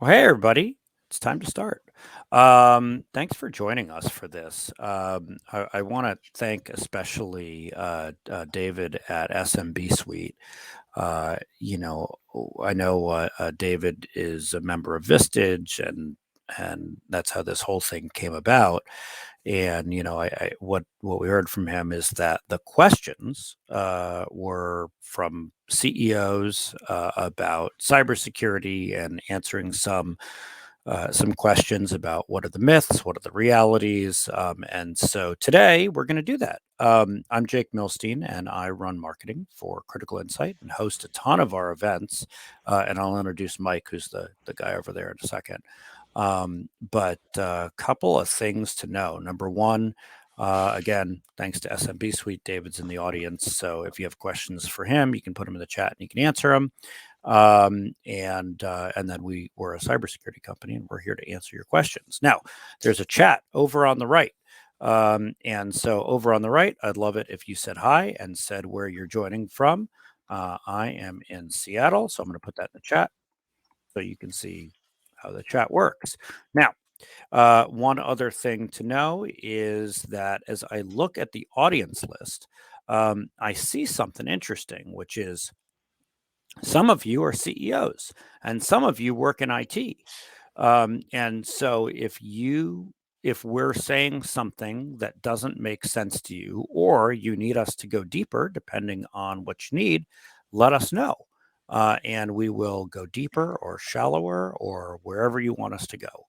Well, hey, everybody. It's time to start. Thanks for joining us for this. I want to thank especially David at SMB Suite. You know, I know David is a member of Vistage, and that's how this whole thing came about. And what we heard from him is that the questions were from CEOs about cybersecurity and answering some questions about what are the myths, what are the realities, and so today we're going to do that. I'm Jake Milstein, and I run marketing for Critical Insight and host a ton of our events. And I'll introduce Mike, who's the guy over there, in a second. But a couple of things to know. Number one, again, thanks to SMB Suite, David's in the audience. So if you have questions for him, you can put them in the chat and you can answer them. And then we're a cybersecurity company, and we're here to answer your questions. Now, there's a chat over on the right. And so over on the right, I'd love it if you said hi and said where you're joining from. I am in Seattle, so I'm going to put that in the chat so you can see how the chat works. Now, one other thing to know is that as I look at the audience list, I see something interesting, which is some of you are CEOs and some of you work in IT. And so if we're saying something that doesn't make sense to you, or you need us to go deeper, depending on what you need, let us know. And we will go deeper or shallower or wherever you want us to go.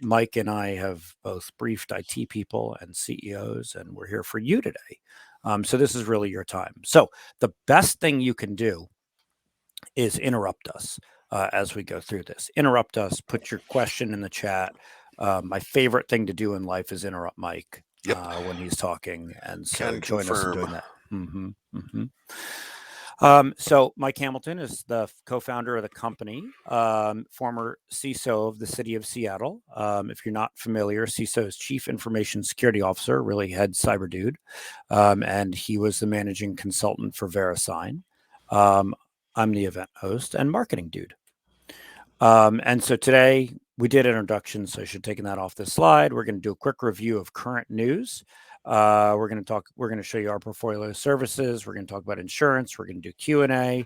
Mike and I have both briefed IT people and CEOs, and we're here for you today. So this is really your time. So the best thing you can do is interrupt us as we go through this. Interrupt us, put your question in the chat. My favorite thing to do in life is interrupt Mike when he's talking. And so Can join us in confirm. doing that. So Mike Hamilton is the co-founder of the company, former CISO of the city of Seattle. If you're not familiar, CISO is Chief Information Security Officer, really head cyber dude. And he was the managing consultant for VeriSign. I'm the event host and marketing dude. And so today we did introductions, so I should have taken that off this slide. We're going to do a quick review of current news. We're going to show you our portfolio of services. We're going to talk about insurance. We're going to do Q&A.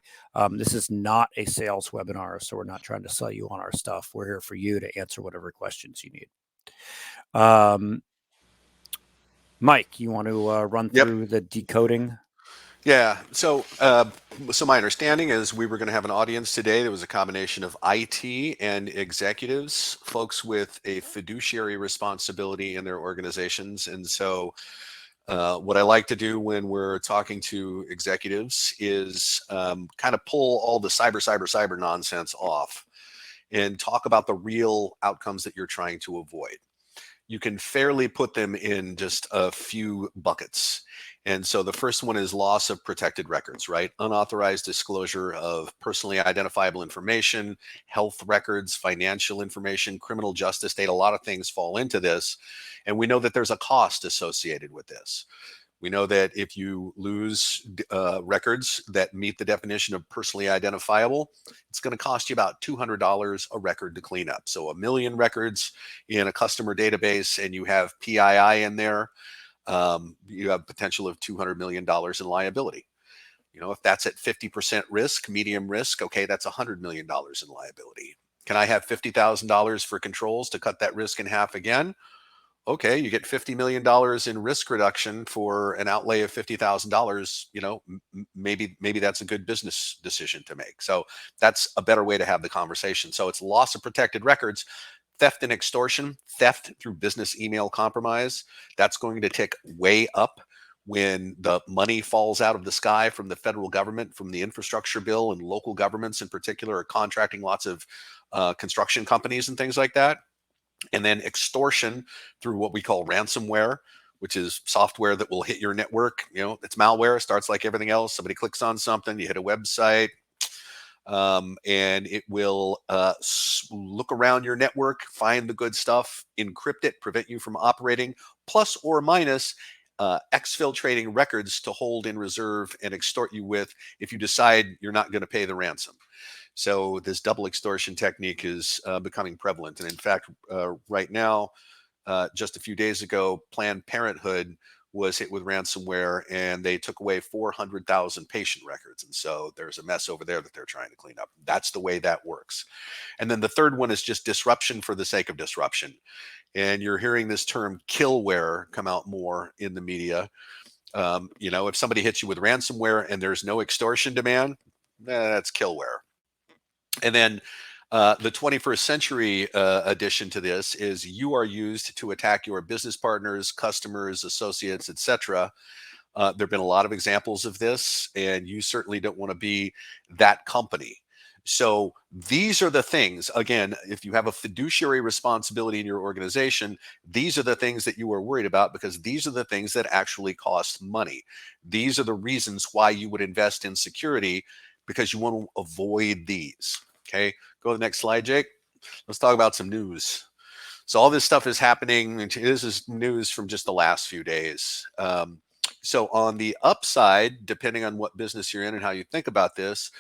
This is not a sales webinar, so we're not trying to sell you on our stuff. We're here for you to answer whatever questions you need. Mike, you want to run through the decoding? Yeah. So my understanding is we were going to have an audience today that was a combination of IT and executives, folks with a fiduciary responsibility in their organizations. And so what I like to do when we're talking to executives is kind of pull all the cyber nonsense off and talk about the real outcomes that you're trying to avoid. You can fairly put them in just a few buckets. And so the first one is loss of protected records, right? Unauthorized disclosure of personally identifiable information, health records, financial information, criminal justice data. A lot of things fall into this. And we know that there's a cost associated with this. We know that if you lose records that meet the definition of personally identifiable, it's going to cost you about $200 a record to clean up. So 1 million records in a customer database and you have PII in there, you have potential of $200 million in liability. You know, if that's at 50% risk, medium risk, okay, that's $100 million in liability. Can I have $50,000 for controls to cut that risk in half again? Okay, you get $50 million in risk reduction for an outlay of $50,000, you know, maybe that's a good business decision to make. So that's a better way to have the conversation. So it's loss of protected records, theft and extortion, theft through business email compromise. That's going to tick way up when the money falls out of the sky from the federal government, from the infrastructure bill, and local governments in particular are contracting lots of construction companies and things like that. And then extortion through what we call ransomware, which is software that will hit your network. You know, it's malware, starts like everything else. Somebody clicks on something, you hit a website, and it will look around your network, find the good stuff, encrypt it, prevent you from operating, plus or minus exfiltrating records to hold in reserve and extort you with if you decide you're not going to pay the ransom. So this double extortion technique is becoming prevalent. And in fact, right now, just a few days ago, Planned Parenthood was hit with ransomware, and they took away 400,000 patient records. And so there's a mess over there that they're trying to clean up. That's the way that works. And then the third one is just disruption for the sake of disruption. And you're hearing this term killware come out more in the media. If somebody hits you with ransomware and there's no extortion demand, that's killware. And then the 21st century addition to this is you are used to attack your business partners, customers, associates, etc. There have been a lot of examples of this, and you certainly don't want to be that company. So these are the things, again, if you have a fiduciary responsibility in your organization, these are the things that you are worried about, because these are the things that actually cost money. These are the reasons why you would invest in security, because you want to avoid these. Okay, go to the next slide, Jake. Let's talk about some news. So all this stuff is happening. This is news from just the last few days. So on the upside, depending on what business you're in and how you think about this,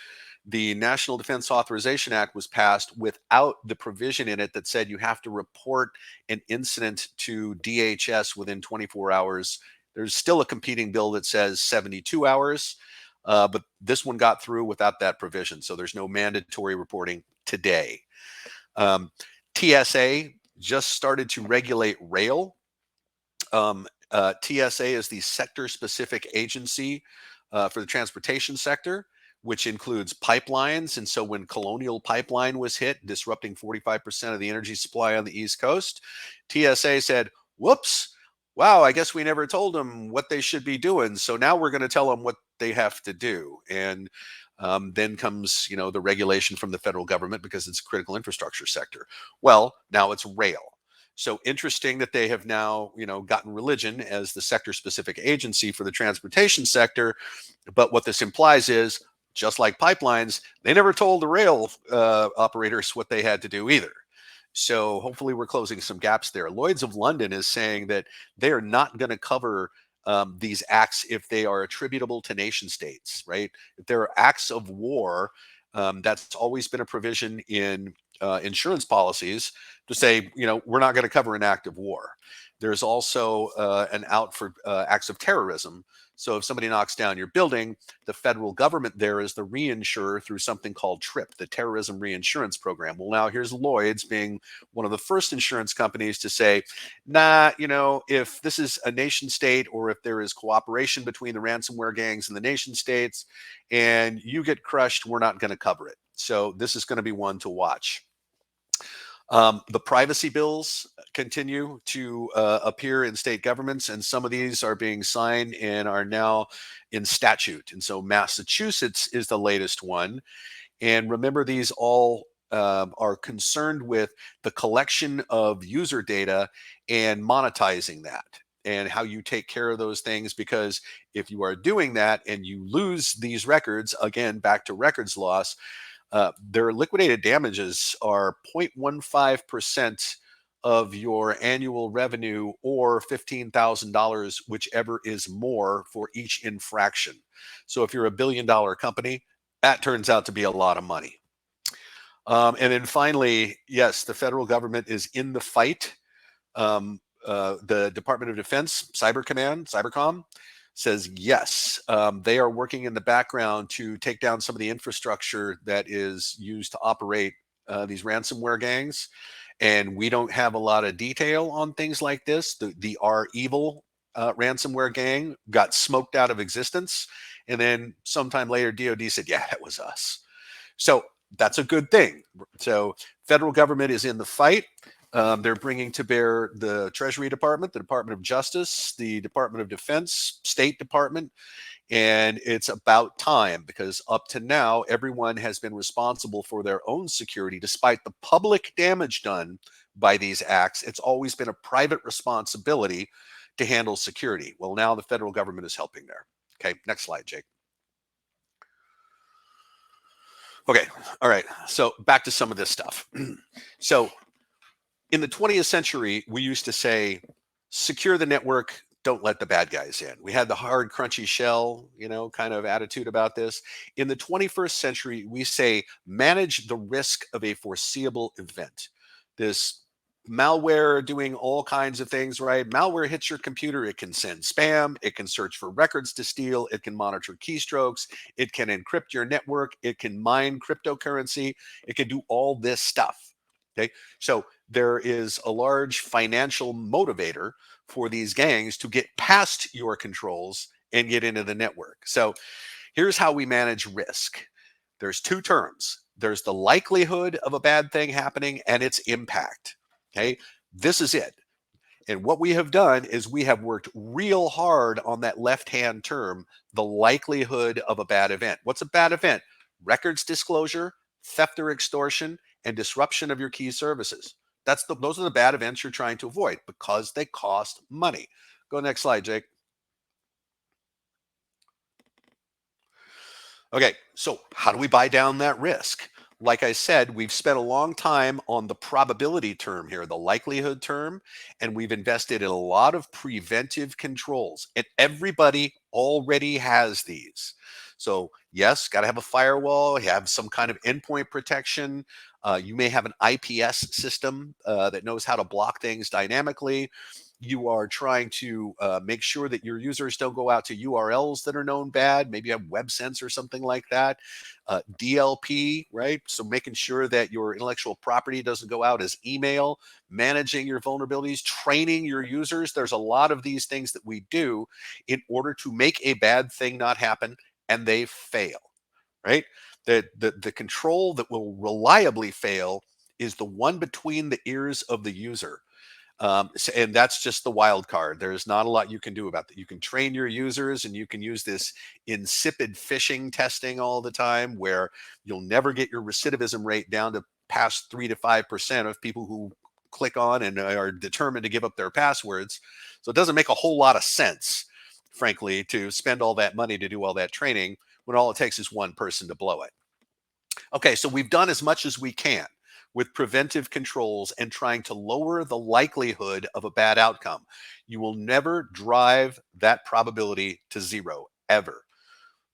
the National Defense Authorization Act was passed without the provision in it that said you have to report an incident to DHS within 24 hours. There's still a competing bill that says 72 hours, but this one got through without that provision. So there's no mandatory reporting today. TSA just started to regulate rail. TSA is the sector-specific agency for the transportation sector, which includes pipelines. And so when Colonial Pipeline was hit, disrupting 45% of the energy supply on the East Coast, TSA said, whoops, wow, I guess we never told them what they should be doing. So now we're going to tell them what they have to do. And then comes, the regulation from the federal government, because it's a critical infrastructure sector. Well, now it's rail. So interesting that they have now, gotten religion as the sector-specific agency for the transportation sector. But what this implies is, just like pipelines, they never told the rail operators what they had to do either. So hopefully we're closing some gaps there. Lloyd's of London is saying that they are not going to cover these acts if they are attributable to nation states, right? If there are acts of war, that's always been a provision in insurance policies to say, we're not going to cover an act of war. There's also an out for acts of terrorism. So if somebody knocks down your building, the federal government there is the reinsurer through something called TRIP, the Terrorism Reinsurance Program. Well, now here's Lloyd's being one of the first insurance companies to say, nah, if this is a nation state, or if there is cooperation between the ransomware gangs and the nation states and you get crushed, we're not going to cover it. So this is going to be one to watch. The privacy bills continue to appear in state governments, and some of these are being signed and are now in statute. And so Massachusetts is the latest one. And remember, these all are concerned with the collection of user data and monetizing that, and how you take care of those things. Because if you are doing that and you lose these records, again, back to records loss, their liquidated damages are 0.15% of your annual revenue, or $15,000, whichever is more for each infraction. So if you're a $1 billion company, that turns out to be a lot of money. And then finally, yes, the federal government is in the fight. The Department of Defense, Cybercom, says yes, they are working in the background to take down some of the infrastructure that is used to operate these ransomware gangs. And we don't have a lot of detail on things like this. The REvil ransomware gang got smoked out of existence. And then sometime later, DOD said, yeah, that was us. So that's a good thing. So federal government is in the fight. They're bringing to bear the Treasury Department, the Department of Justice, the Department of Defense, State Department, and it's about time, because up to now, everyone has been responsible for their own security. Despite the public damage done by these acts, it's always been a private responsibility to handle security. Well, now the federal government is helping there. Okay, next slide, Jake. Okay, all right, so back to some of this stuff. So in the 20th century, we used to say, secure the network, don't let the bad guys in. We had the hard, crunchy shell, kind of attitude about this. In the 21st century, we say manage the risk of a foreseeable event. This malware doing all kinds of things, right? Malware hits your computer. It can send spam. It can search for records to steal. It can monitor keystrokes. It can encrypt your network. It can mine cryptocurrency. It can do all this stuff. Okay. So there is a large financial motivator for these gangs to get past your controls and get into the network. So here's how we manage risk. There's two terms. There's the likelihood of a bad thing happening and its impact. Okay. This is it. And what we have done is we have worked real hard on that left-hand term, the likelihood of a bad event. What's a bad event? Records disclosure, theft or extortion, and disruption of your key services. Those are the bad events you're trying to avoid because they cost money. Go next slide, Jake. Okay, so how do we buy down that risk? Like I said, we've spent a long time on the probability term here, the likelihood term, and we've invested in a lot of preventive controls. And everybody already has these. So yes, got to have a firewall, you have some kind of endpoint protection. You may have an IPS system that knows how to block things dynamically. You are trying to make sure that your users don't go out to URLs that are known bad. Maybe you have WebSense or something like that. DLP, right? So making sure that your intellectual property doesn't go out as email, managing your vulnerabilities, training your users. There's a lot of these things that we do in order to make a bad thing not happen, and they fail, right? The control that will reliably fail is the one between the ears of the user. And that's just the wild card. There's not a lot you can do about that. You can train your users and you can use this insipid phishing testing all the time where you'll never get your recidivism rate down to past 3 to 5% of people who click on and are determined to give up their passwords. So it doesn't make a whole lot of sense, frankly, to spend all that money to do all that training when all it takes is one person to blow it. Okay, so we've done as much as we can with preventive controls and trying to lower the likelihood of a bad outcome. You will never drive that probability to zero, ever,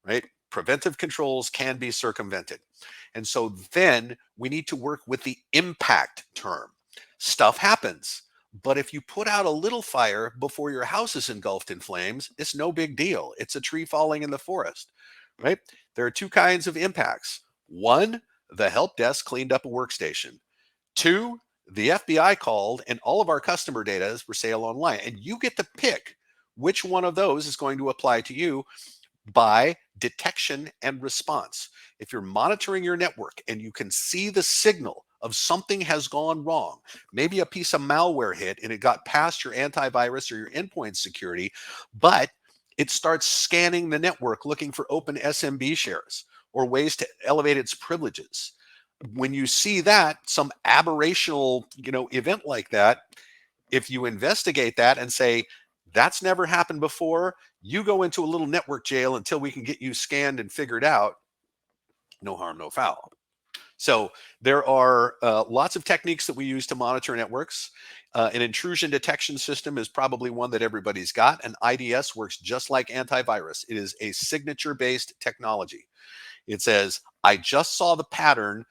right? Preventive controls can be circumvented. And so then we need to work with the impact term. Stuff happens. But if you put out a little fire before your house is engulfed in flames, it's no big deal. It's a tree falling in the forest, right? There are two kinds of impacts. One, the help desk cleaned up a workstation. Two, the FBI called and all of our customer data is for sale online. And you get to pick which one of those is going to apply to you by detection and response. If you're monitoring your network and you can see the signal of something has gone wrong, maybe a piece of malware hit and it got past your antivirus or your endpoint security, but it starts scanning the network looking for open SMB shares or ways to elevate its privileges. When you see that, some aberrational, event like that, if you investigate that and say, that's never happened before, you go into a little network jail until we can get you scanned and figured out. No harm, no foul. So there are lots of techniques that we use to monitor networks. An intrusion detection system is probably one that everybody's got. An IDS works just like antivirus. It is a signature-based technology. It says, I just saw the pattern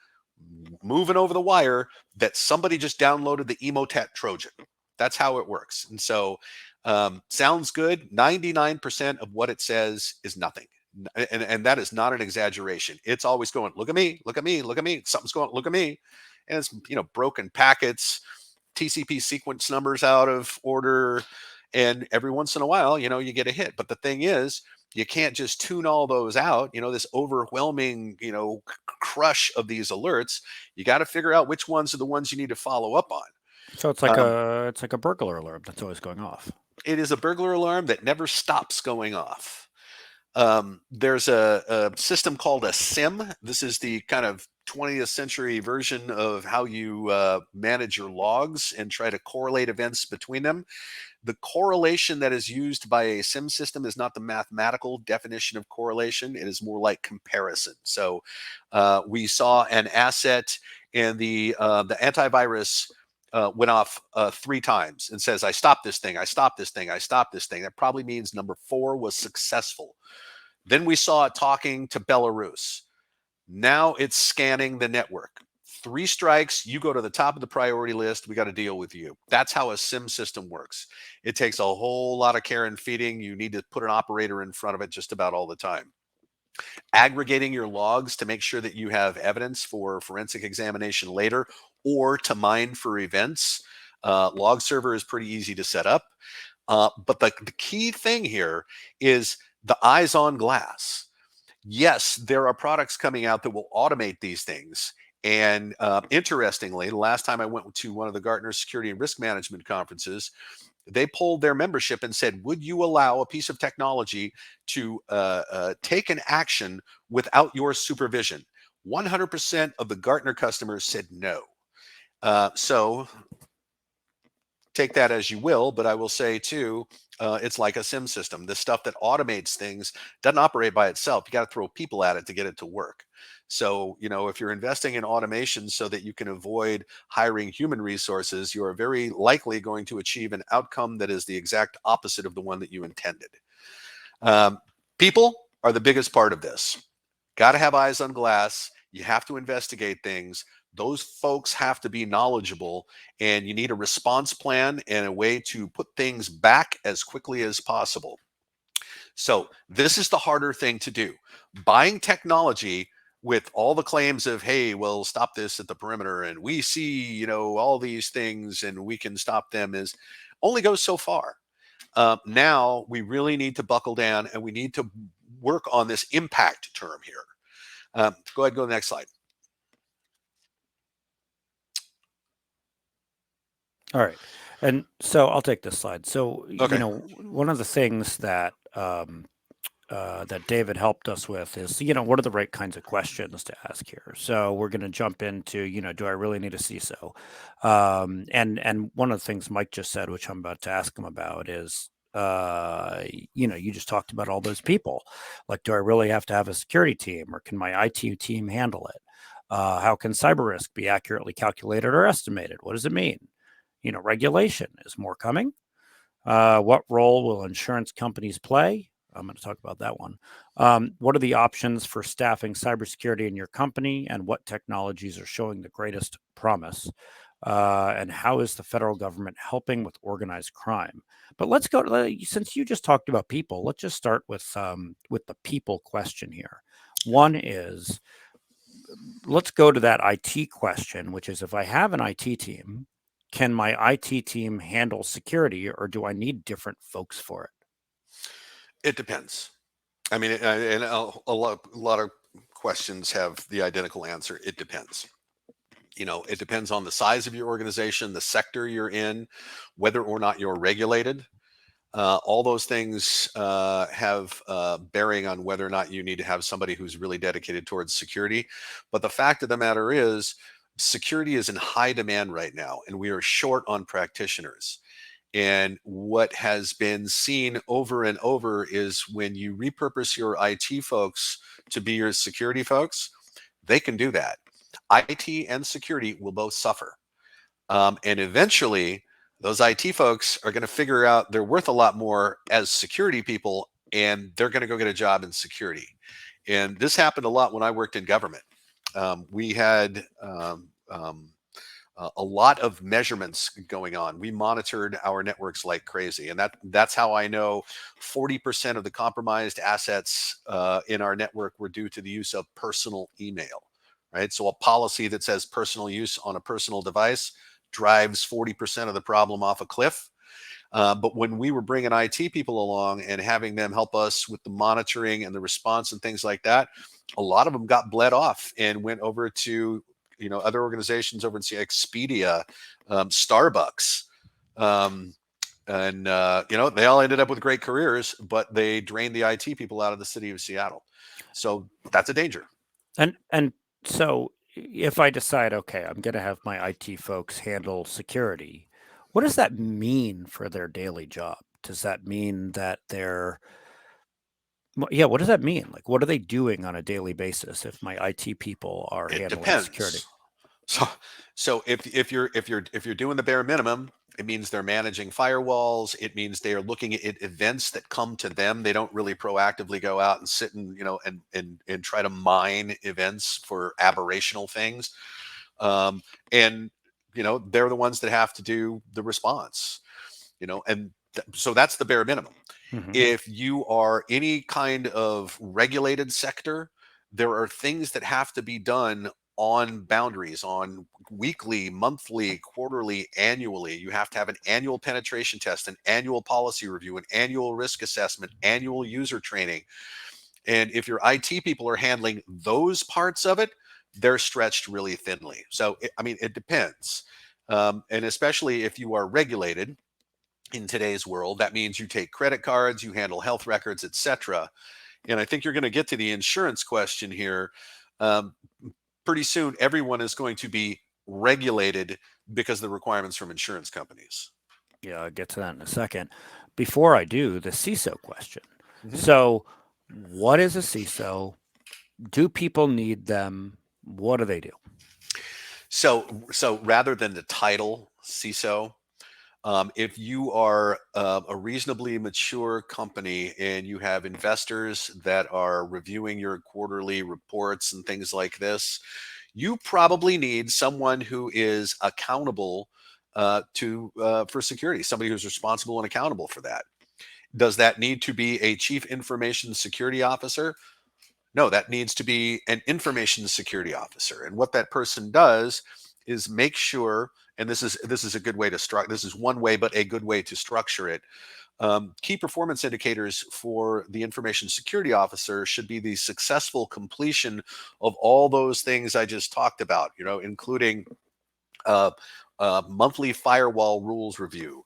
moving over the wire that somebody just downloaded the Emotet Trojan. That's how it works. And so sounds good. 99% of what it says is nothing. And that is not an exaggeration. It's always going, look at me, look at me, look at me. Something's going, look at me. And it's, broken packets, TCP sequence numbers out of order. And every once in a while, you get a hit. But the thing is, you can't just tune all those out, this overwhelming, crush of these alerts. You got to figure out which ones are the ones you need to follow up on. So it's like a burglar alarm that's always going off. It is a burglar alarm that never stops going off. There's a system called a SIM. This is the kind of 20th century version of how you manage your logs and try to correlate events between them. The correlation that is used by a SIM system is not the mathematical definition of correlation. It is more like comparison. So we saw an asset in the antivirus went off 3 times and says, I stopped this thing, I stopped this thing, I stopped this thing. That probably means number 4 was successful. Then we saw it talking to Belarus. Now it's scanning the network. 3 strikes, you go to the top of the priority list. We got to deal with you. That's how a SIM system works. It takes a whole lot of care and feeding. You need to put an operator in front of it just about all the time. Aggregating your logs to make sure that you have evidence for forensic examination later or to mine for events. Log server is pretty easy to set up. But the key thing here is the eyes on glass. Yes, there are products coming out that will automate these things. And interestingly, the last time I went to one of the Gartner Security and Risk Management conferences, they polled their membership and said, would you allow a piece of technology to take an action without your supervision? 100% of the Gartner customers said no. So take that as you will, but I will say too, it's like a SIM system. The stuff that automates things doesn't operate by itself. You got to throw people at it to get it to work. So, if you're investing in automation so that you can avoid hiring human resources, you are very likely going to achieve an outcome that is the exact opposite of the one that you intended. People are the biggest part of this. Got to have eyes on glass. You have to investigate things. Those folks have to be knowledgeable, and you need a response plan and a way to put things back as quickly as possible. So this is the harder thing to do. Buying technology with all the claims of, hey, we'll stop this at the perimeter and we see, all these things and we can stop them, is only goes so far. Now we really need to buckle down and we need to work on this impact term here. Go ahead, go to the next slide. All right. And so I'll take this slide. So, Okay. one of the things that that David helped us with is, what are the right kinds of questions to ask here? So we're going to jump into, do I really need a CISO? And one of the things Mike just said, which I'm about to ask him about, is, you just talked about all those people. Like, do I really have to have a security team, or can my IT team handle it? How can cyber risk be accurately calculated or estimated? What does it mean? Regulation, is more coming? What role will insurance companies play? I'm going to talk about that one. What are the options for staffing cybersecurity in your company, and what technologies are showing the greatest promise? And how is the federal government helping with organized crime? But let's go, since you just talked about people, let's just start with the people question here. One is, let's go to that IT question, which is, if I have an IT team, can my IT team handle security, or do I need different folks for it? It depends. I mean, and a lot of questions have the identical answer. It depends. It depends on the size of your organization, the sector you're in, whether or not you're regulated. All those things have bearing on whether or not you need to have somebody who's really dedicated towards security. But the fact of the matter is, security is in high demand right now, and we are short on practitioners. And what has been seen over and over is when you repurpose your IT folks to be your security folks, they can do that. IT and security will both suffer. And eventually, those IT folks are going to figure out they're worth a lot more as security people, and they're going to go get a job in security. And this happened a lot when I worked in government. We had a lot of measurements going on. We monitored our networks like crazy, and that's how I know 40% of the compromised assets in our network were due to the use of personal email. Right, so a policy that says personal use on a personal device drives 40% of the problem off a cliff. But when we were bringing IT people along and having them help us with the monitoring and the response and things like that, a lot of them got bled off and went over to other organizations over in Expedia, Starbucks, and they all ended up with great careers, but they drained the IT people out of the city of Seattle. So that's a danger. And so if I decide, okay, I'm going to have my IT folks handle security, what does that mean for their daily job? Does that mean that what does that mean? Like, what are they doing on a daily basis if my IT people are It handling security? depends. So, if you're doing the bare minimum, it means they're managing firewalls. It means they are looking at events that come to them. They don't really proactively go out and sit and and try to mine events for aberrational things. Um, and they're the ones that have to do the response. And so that's the bare minimum. Hmm. If you are any kind of regulated sector, there are things that have to be done on boundaries, on weekly, monthly, quarterly, annually. You have to have an annual penetration test, an annual policy review, an annual risk assessment, annual user training. And if your IT people are handling those parts of it, they're stretched really thinly. So, I mean, it depends. And especially if you are regulated in today's world, that means you take credit cards, you handle health records, etc. And I think you're going to get to the insurance question here. Um, Pretty soon, everyone is going to be regulated because of the requirements from insurance companies. Yeah, I'll get to that in a second. Before I do, the CISO question. Mhm. So, what is a CISO? Do people need them? What do they do? So rather than the title CISO, if you are a reasonably mature company and you have investors that are reviewing your quarterly reports and things like this, you probably need someone who is accountable to for security, somebody who's responsible and accountable for that. Does that need to be a chief information security officer? No, that needs to be an information security officer. And what that person does is make sure, and this is a good way to structure. This is one way, but a good way to structure it. Key performance indicators for the information security officer should be the successful completion of all those things I just talked about. Including uh, monthly firewall rules review,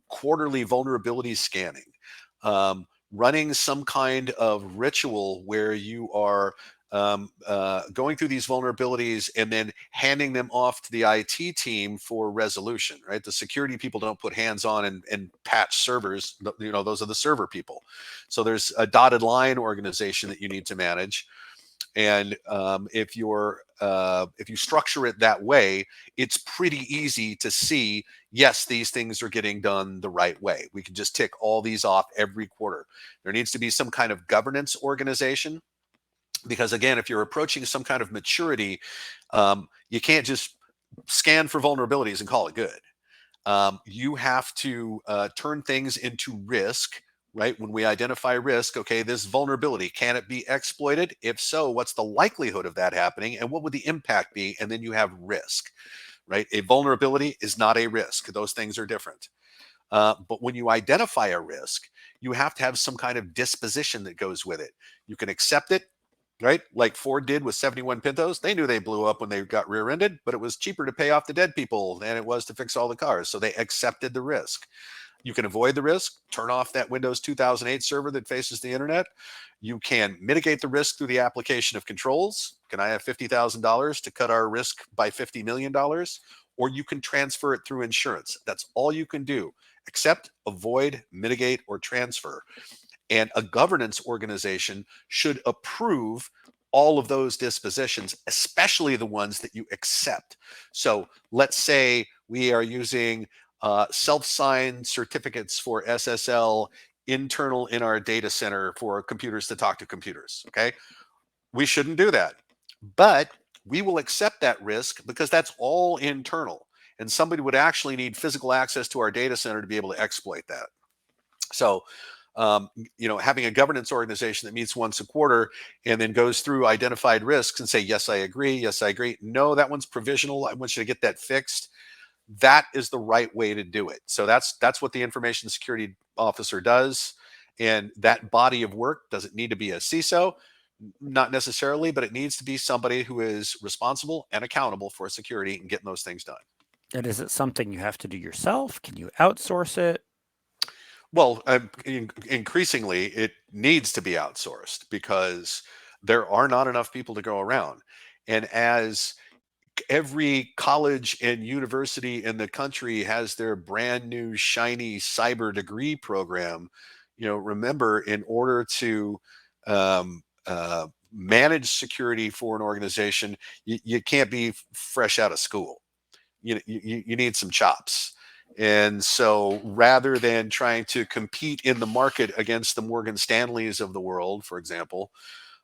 quarterly vulnerability scanning, running some kind of ritual where you are going through these vulnerabilities and then handing them off to the IT team for resolution, right? The security people don't put hands on and patch servers. Those are the server people. So there's a dotted line organization that you need to manage. And if you structure it that way, it's pretty easy to see, yes, these things are getting done the right way. We can just tick all these off every quarter. There needs to be some kind of governance organization, because again, if you're approaching some kind of maturity, you can't just scan for vulnerabilities and call it good. You have to turn things into risk, right? When we identify risk, okay, this vulnerability, can it be exploited? If so, what's the likelihood of that happening? And what would the impact be? And then you have risk, right? A vulnerability is not a risk. Those things are different. But when you identify a risk, you have to have some kind of disposition that goes with it. You can accept it, right? Like Ford did with 71 Pintos. They knew they blew up when they got rear ended, but it was cheaper to pay off the dead people than it was to fix all the cars. So they accepted the risk. You can avoid the risk, turn off that Windows 2008 server that faces the internet. You can mitigate the risk through the application of controls. Can I have $50,000 to cut our risk by $50 million? Or you can transfer it through insurance. That's all you can do. Accept, avoid, mitigate, or transfer. And a governance organization should approve all of those dispositions, especially the ones that you accept. So let's say we are using self-signed certificates for SSL internal in our data center for computers to talk to computers. Okay. We shouldn't do that. But we will accept that risk because that's all internal. And somebody would actually need physical access to our data center to be able to exploit that. So, having a governance organization that meets once a quarter and then goes through identified risks and say, yes, I agree. Yes, I agree. No, that one's provisional. I want you to get that fixed. That is the right way to do it. So that's what the information security officer does. And that body of work doesn't need to be a CISO, not necessarily, but it needs to be somebody who is responsible and accountable for security and getting those things done. And is it something you have to do yourself? Can you outsource it? Well, increasingly, it needs to be outsourced because there are not enough people to go around. And as every college and university in the country has their brand new shiny cyber degree program, remember, in order to manage security for an organization, you can't be fresh out of school. You need some chops. And so rather than trying to compete in the market against the Morgan Stanleys of the world, for example,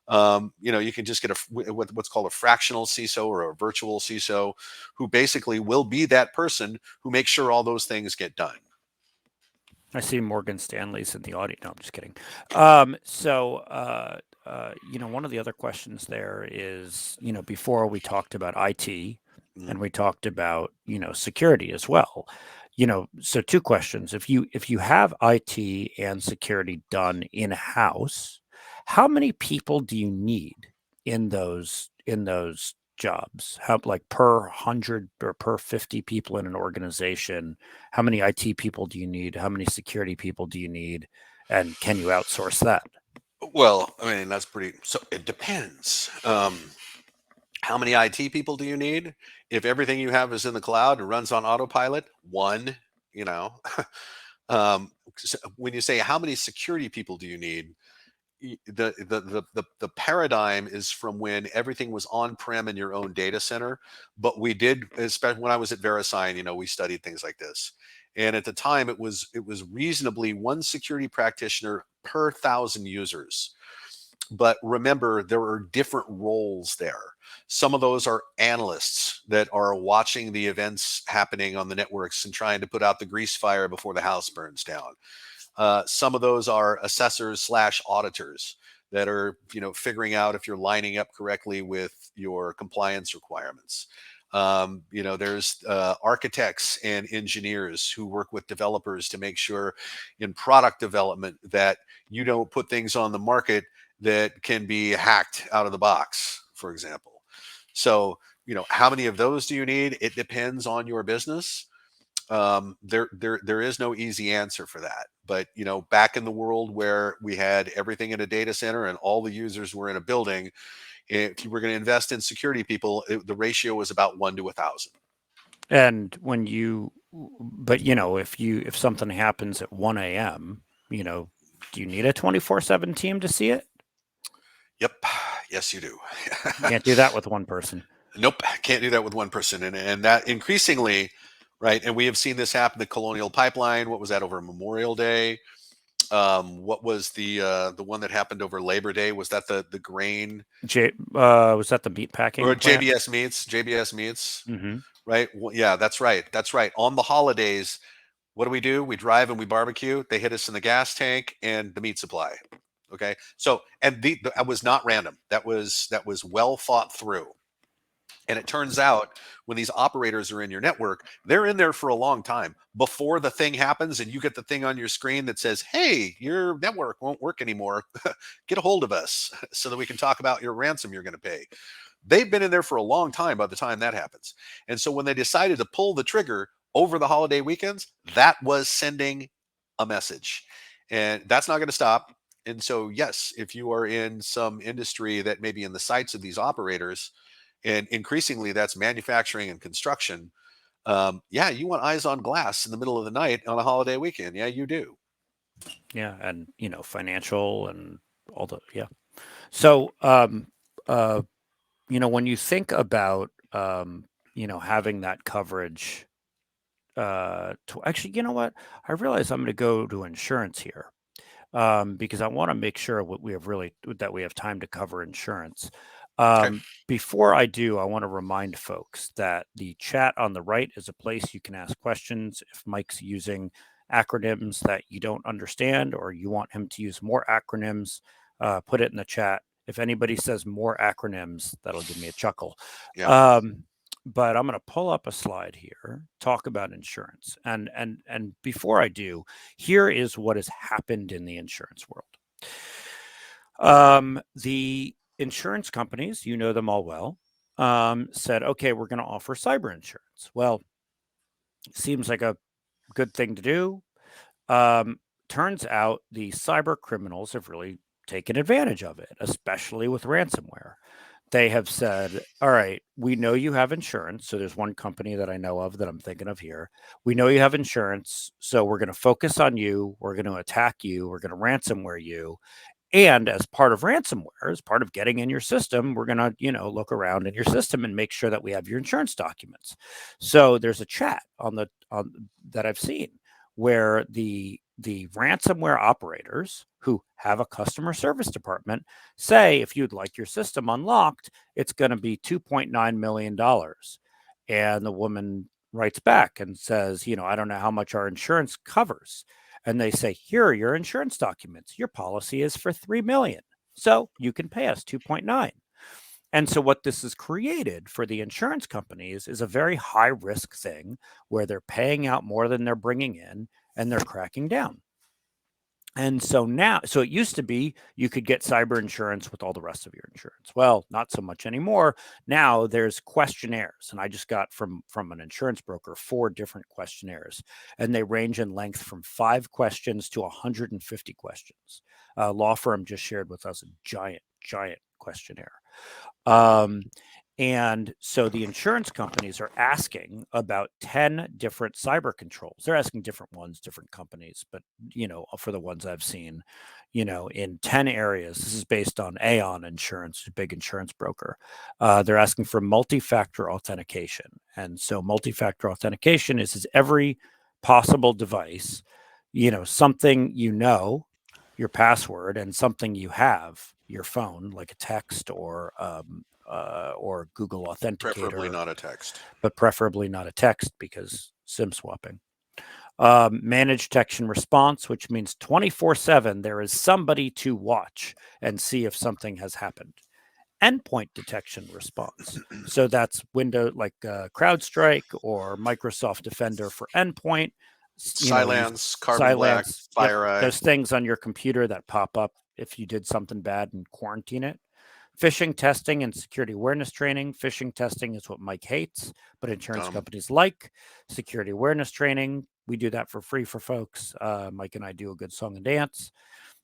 you can just get what's called a fractional CISO or a virtual CISO, who basically will be that person who makes sure all those things get done. I see Morgan Stanley's in the audience. No, I'm just kidding. One of the other questions there is, before we talked about IT Mhm. and we talked about, security as well. So two questions. If you have IT and security done in-house, how many people do you need in those jobs? How, like, per 100 or per 50 people in an organization? How many IT people do you need? How many security people do you need? And can you outsource that? Well, I mean, that's pretty, so it depends. How many IT people do you need? If everything you have is in the cloud and runs on autopilot, one, you know. When you say how many security people do you need, the paradigm is from when everything was on-prem in your own data center. But we did, especially when I was at VeriSign, we studied things like this. And at the time, it was reasonably one security practitioner per 1,000 users. But remember, there are different roles there. Some of those are analysts that are watching the events happening on the networks and trying to put out the grease fire before the house burns down. Some of those are assessors slash auditors that are, figuring out if you're lining up correctly with your compliance requirements. There's architects and engineers who work with developers to make sure in product development that you don't put things on the market that can be hacked out of the box, for example. So, how many of those do you need? It depends on your business. There is no easy answer for that. But back in the world where we had everything in a data center and all the users were in a building, if you were going to invest in security people, the ratio was about 1 to 1,000. And if something happens at 1 a.m., do you need a 24/7 team to see it? Yep. Yes, you do. You can't do that with one person. Nope, can't do that with one person. And that increasingly, right? And we have seen this happen. The Colonial Pipeline. What was that, over Memorial Day? What was the one that happened over Labor Day? Was that the grain, Was that the meat or packing plant? JBS Meats? JBS Meats, Mm-hmm. right? Well, yeah, that's right. That's right. On the holidays, what do? We drive and we barbecue. They hit us in the gas tank and the meat supply. Okay, so, and that was not random. That was well thought through. And it turns out when these operators are in your network, they're in there for a long time before the thing happens, and you get the thing on your screen that says, "Hey, your network won't work anymore. Get a hold of us so that we can talk about your ransom you're going to pay." They've been in there for a long time by the time that happens. And so when they decided to pull the trigger over the holiday weekends, that was sending a message. And that's not going to stop. And so, yes, if you are in some industry that may be in the sights of these operators, and increasingly that's manufacturing and construction, yeah, you want eyes on glass in the middle of the night on a holiday weekend. Yeah, you do. Yeah, and financial and all the yeah. So, uh, when you think about having that coverage, actually, you know what? I realize I'm going to go to insurance here, because I want to make sure that we have time to cover insurance. Okay. Before I do, I want to remind folks that the chat on the right is a place you can ask questions. If Mike's using acronyms that you don't understand, or you want him to use more acronyms, put it in the chat. If anybody says more acronyms, that'll give me a chuckle. Yeah. Um, but I'm going to pull up a slide here, talk about insurance, and before I do, here is what has happened in the insurance world. The insurance companies, you know them all well, said, okay, we're going to offer cyber insurance. Well, seems like a good thing to do. Turns out the cyber criminals have really taken advantage of it, especially with ransomware. They have said, all right, we know you have insurance. So there's one company that I know of that I'm thinking of here. We know you have insurance. So we're going to focus on you. We're going to attack you. We're going to ransomware you. And as part of ransomware, as part of getting in your system, we're going to, look around in your system and make sure that we have your insurance documents. So there's a chat on that I've seen where the ransomware operators who have a customer service department say, if you'd like your system unlocked, it's going to be $2.9 million. And the woman writes back and says, I don't know how much our insurance covers. And they say, here are your insurance documents. Your policy is for 3 million. So you can pay us 2.9. And so what this has created for the insurance companies is a very high risk thing where they're paying out more than they're bringing in and they're cracking down. And so it used to be you could get cyber insurance with all the rest of your insurance. Well, not so much anymore. Now there's questionnaires, and I just got from an insurance broker 4 different questionnaires, and they range in length from 5 questions to 150 questions. A law firm just shared with us a giant questionnaire. Um, and so the insurance companies are asking about 10 different cyber controls. They're asking different ones, different companies, but for the ones I've seen, in 10 areas. This is based on Aon Insurance, a big insurance broker. They're asking for multi-factor authentication. And so multi-factor authentication is every possible device, something your password, and something you have, your phone, like a text or Google Preferably Authenticator, not a text. but preferably not a text because SIM swapping. Managed detection response, which means 24/7 there is somebody to watch and see if something has happened. Endpoint detection response. So that's Windows, like CrowdStrike or Microsoft Defender for endpoint. You Cylance, Carbon Black, silence, yep, FireEye. those things on your computer that pop up if you did something bad and quarantine it. Phishing testing and security awareness training. Phishing testing is what Mike hates, but insurance companies like. Security awareness training, we do that for free for folks. Mike and I do a good song and dance,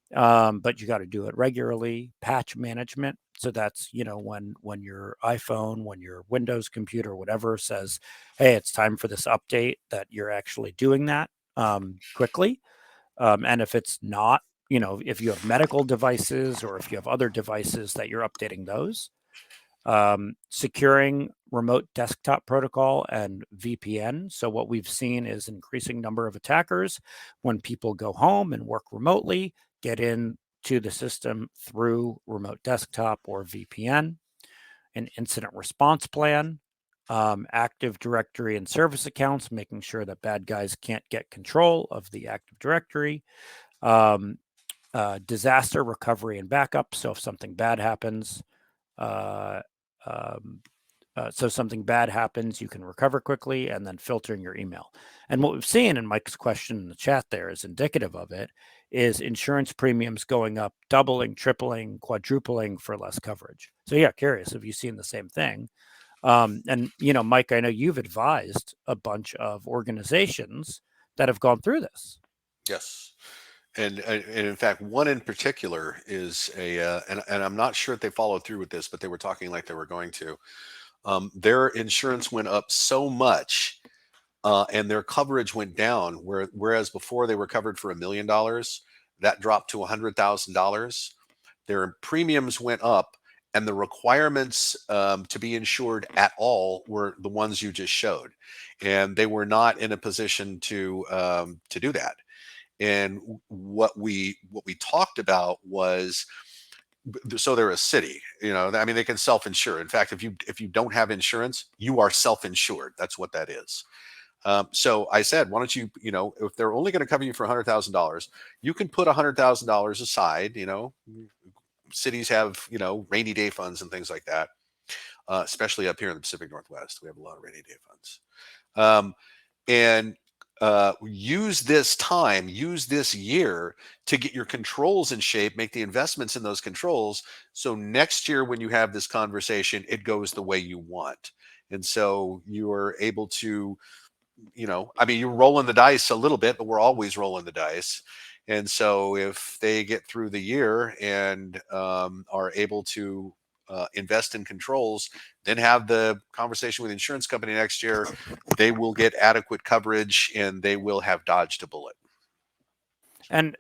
but you got to do it regularly. Patch management, so that's when your iPhone, when your Windows computer, whatever says, "Hey, it's time for this update," that you're actually doing that quickly. And if it's not, if you have medical devices or if you have other devices that you're updating those. Securing remote desktop protocol and VPN. So what we've seen is increasing number of attackers when people go home and work remotely, get in to the system through remote desktop or VPN. An incident response plan, Active Directory and service accounts, making sure that bad guys can't get control of the Active Directory. Disaster recovery and backup. So if something bad happens, uh, um, something bad happens, you can recover quickly, and then filtering your email. And what we've seen, and Mike's question in the chat there is indicative of it, is insurance premiums going up, doubling, tripling, quadrupling for less coverage. So yeah, curious if you've seen the same thing. And Mike, I know you've advised a bunch of organizations that have gone through this. Yes. And in fact, one in particular is and I'm not sure if they followed through with this, but they were talking like they were going to. Their insurance went up so much, and their coverage went down. Whereas before they were covered for $1 million, that dropped to $100,000. Their premiums went up, and the requirements to be insured at all were the ones you just showed, and they were not in a position to do that. And what we talked about was, so they're a city, I mean, they can self-insure. In fact, if you don't have insurance, you are self-insured. That's what that is. So I said, why don't you, if they're only going to cover you for $100,000, you can put $100,000 aside. Cities have, rainy day funds and things like that, especially up here in the Pacific Northwest. We have a lot of rainy day funds. And use this year to get your controls in shape, make the investments in those controls. So next year, when you have this conversation, it goes the way you want. And so you are able to, I mean, you're rolling the dice a little bit, but we're always rolling the dice. And so if they get through the year and are able to invest in controls, then have the conversation with the insurance company next year, they will get adequate coverage and they will have dodged a bullet. And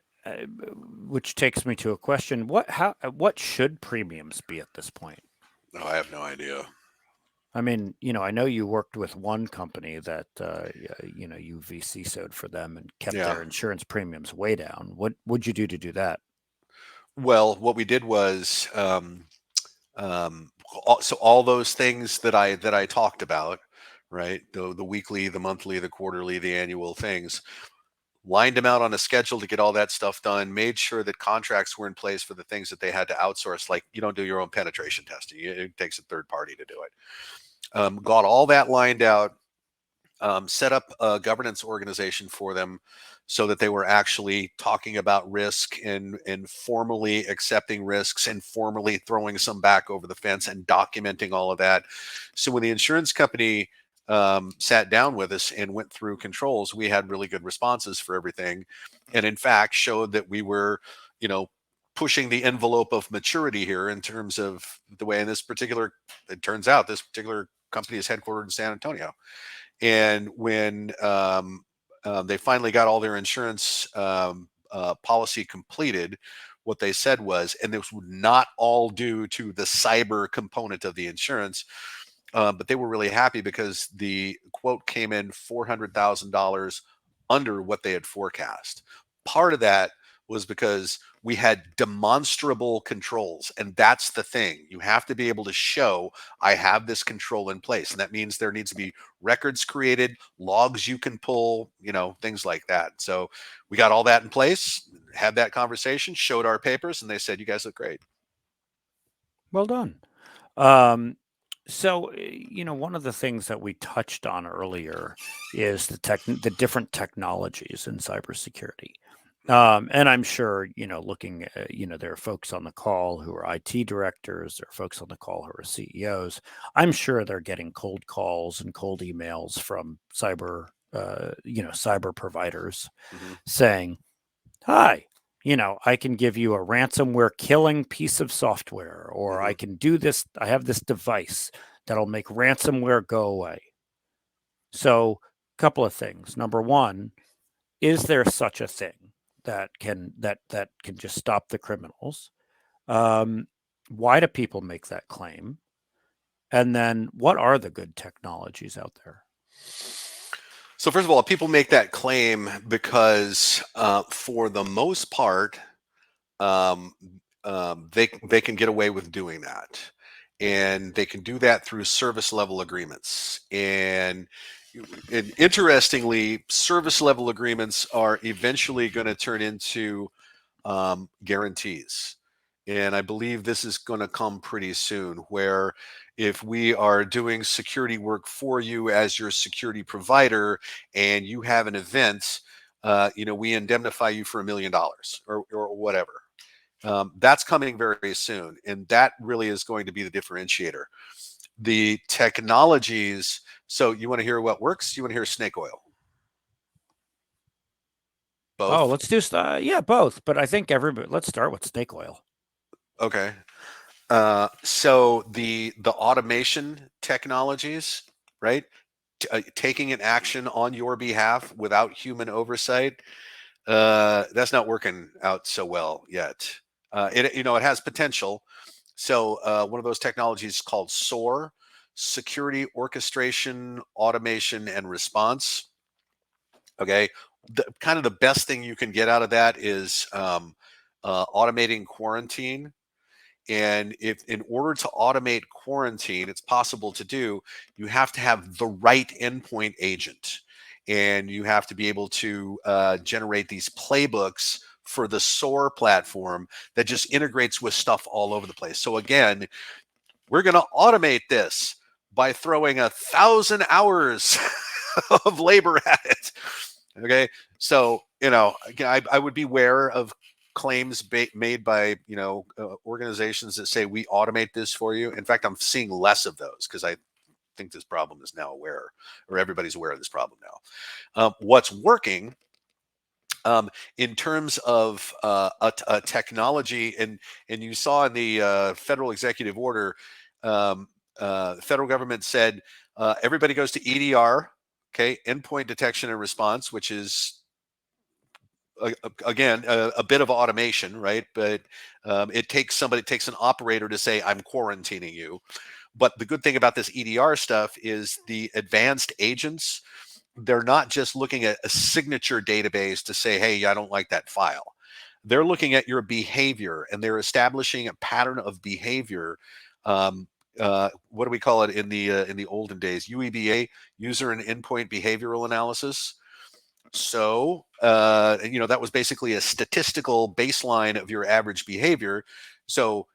which takes me to a question: what should premiums be at this point? No, I have no idea. I mean, I know you worked with one company that you VC-SO'd for them and kept Yeah. their insurance premiums way down. What would you do to do that? Well, what we did was, so all those things that I talked about, right? The weekly, the monthly, the quarterly, the annual things, lined them out on a schedule to get all that stuff done, made sure that contracts were in place for the things that they had to outsource. Like, you don't do your own penetration testing. It takes a third party to do it. Got all that lined out, set up a governance organization for them so that they were actually talking about risk and formally accepting risks and formally throwing some back over the fence and documenting all of that. So when the insurance company sat down with us and went through controls, we had really good responses for everything, and in fact showed that we were, you know, pushing the envelope of maturity here in terms of the way in this particular, it turns out this particular company is headquartered in San Antonio. And when they finally got all their insurance policy completed, what they said was, and this would not all due to the cyber component of the insurance, but they were really happy because the quote came in $400,000 under what they had forecast. Part of that was because we had demonstrable controls. And that's the thing. You have to be able to show I have this control in place. And that means there needs to be records created, logs you can pull, things like that. So we got all that in place, had that conversation, showed our papers, and they said, you guys look great. Well done. Um, so, one of the things that we touched on earlier is the different technologies in cybersecurity. Mhm. And I'm sure, looking at, there are folks on the call who are IT directors, there are folks on the call who are CEOs. I'm sure they're getting cold calls and cold emails from cyber providers Mhm. saying, hi, I can give you a ransomware killing piece of software, or I Mhm. can do this. I have this device that'll make ransomware go away. So, a couple of things. Number one, is there such a thing that can just stop the criminals? Um, why do people make that claim? And then, what are the good technologies out there? So first of all, people make that claim because, for the most part, um, they can get away with doing that, and they can do that through service level agreements. And interestingly, service level agreements are eventually going to turn into guarantees. And I believe this is going to come pretty soon, where if we are doing security work for you as your security provider and you have an event, we indemnify you for $1 million or whatever. That's coming very soon. And that really is going to be the differentiator. The technologies. So you want to hear what works? You want to hear snake oil? Oh, Both? let's do yeah, both. But I think everybody. Let's start with snake oil. Okay. So the automation technologies, right? Taking an action on your behalf without human oversight, that's not working out so well yet. It has potential. So one of those technologies is called SOAR, Security Orchestration, Automation, and Response. Okay, kind of the best thing you can get out of that is automating quarantine. And if in order to automate quarantine, it's possible to do, you have to have the right endpoint agent. And you have to be able to generate these playbooks for the SOAR platform that just integrates with stuff all over the place. So again, we're going to automate this by throwing 1,000 hours of labor at it. Okay. So, again, I would beware of claims made by, organizations that say we automate this for you. In fact, I'm seeing less of those because I think this problem is now aware, or everybody's aware of this problem now. What's working, in terms of a technology, and you saw in the federal executive order, the federal government said everybody goes to EDR, okay, endpoint detection and response, which is again, a bit of automation, right? But it takes somebody, it takes an operator to say, I'm quarantining you. But the good thing about this EDR stuff is the advanced agents, they're not just looking at a signature database to say, hey, I don't like that file. They're looking at your behavior and they're establishing a pattern of behavior. Um, what do we call it in the olden days? UEBA, user and endpoint behavioral analysis. So, that was basically a statistical baseline of your average behavior. So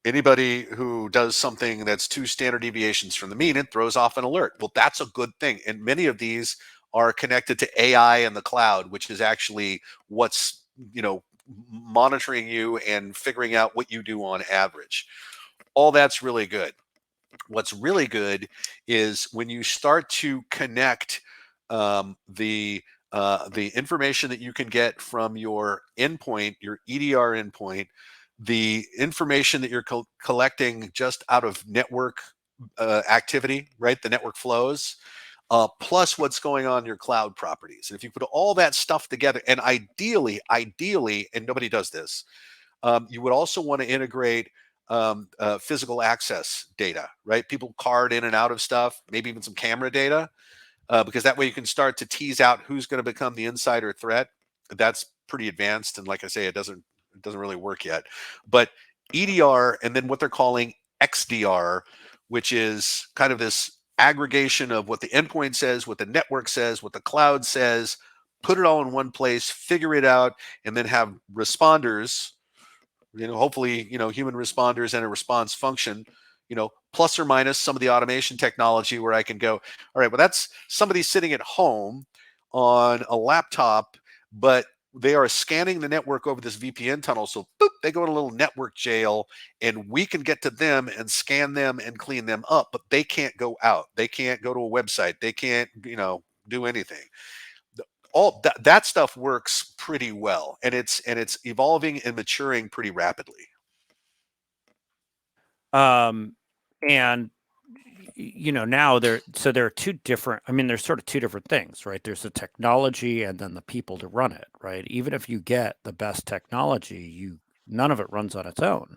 anybody who does something that's 2 standard deviations from the mean, it throws off an alert. Well, that's a good thing. And many of these are connected to AI and the cloud, which is actually what's, monitoring you and figuring out what you do on average. All that's really good. What's really good is when you start to connect the information that you can get from your endpoint, your EDR endpoint, the information that you're collecting just out of network activity, right? The network flows, plus what's going on in your cloud properties. And if you put all that stuff together, and ideally, and nobody does this, you would also want to integrate physical access data, right? People card in and out of stuff, maybe even some camera data, because that way you can start to tease out who's going to become the insider threat. That's pretty advanced, and like I say, it doesn't really work yet. But EDR, and then what they're calling XDR, which is kind of this aggregation of what the endpoint says, what the network says, what the cloud says, put it all in one place, figure it out, and then have responders, hopefully, human responders and a response function, plus or minus some of the automation technology where I can go, all right, well, that's somebody sitting at home on a laptop, but they are scanning the network over this VPN tunnel. So boop, they go in a little network jail and we can get to them and scan them and clean them up, but they can't go out. They can't go to a website. They can't, do anything. All that stuff works pretty well, and it's evolving and maturing pretty rapidly. Um, and now there are two different, I mean, there's sort of two different things, right? There's the technology and then the people to run it, right? Even if you get the best technology, none of it runs on its own.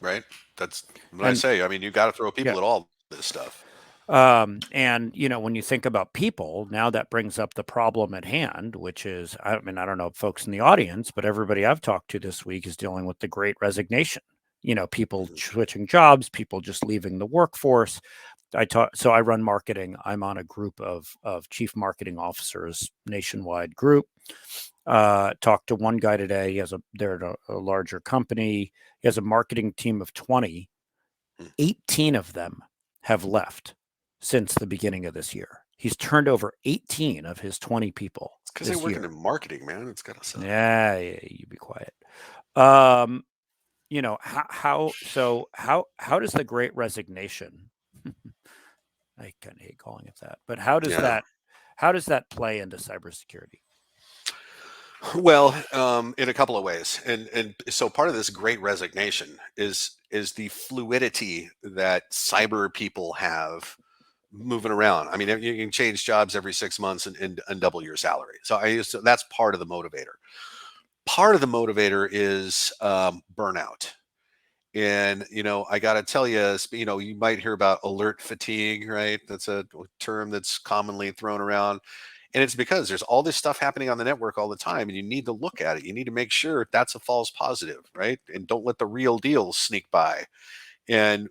Right, that's what I And say. I mean, you got to throw yeah. people at all this stuff. And when you think about people, now that brings up the problem at hand, which is, I mean, I don't know folks in the audience, but everybody I've talked to this week is dealing with the great resignation. People Mhm. switching jobs, people just leaving the workforce. So I run marketing. I'm on a group of chief marketing officers, nationwide group. Talked to one guy today. They're at a larger company. He has a marketing team of 20. 18 of them have left since the beginning of this year. He's turned over 18 of his 20 people It's because they're this working year. in marketing, man. It's gotta suck. Yeah, yeah, you be quiet. Um, how does the great resignation I kind of hate calling it that, but Yeah. how does that play into cybersecurity? Well, in a couple of ways, and so part of this great resignation is the fluidity that cyber people have moving around. I mean, you can change jobs every 6 months and double your salary. So that's part of the motivator. Part of the motivator is burnout. And I got to tell you, you might hear about alert fatigue, right? That's a term that's commonly thrown around, and it's because there's all this stuff happening on the network all the time, and you need to look at it. You need to make sure that's a false positive, right? And don't let the real deal sneak by. And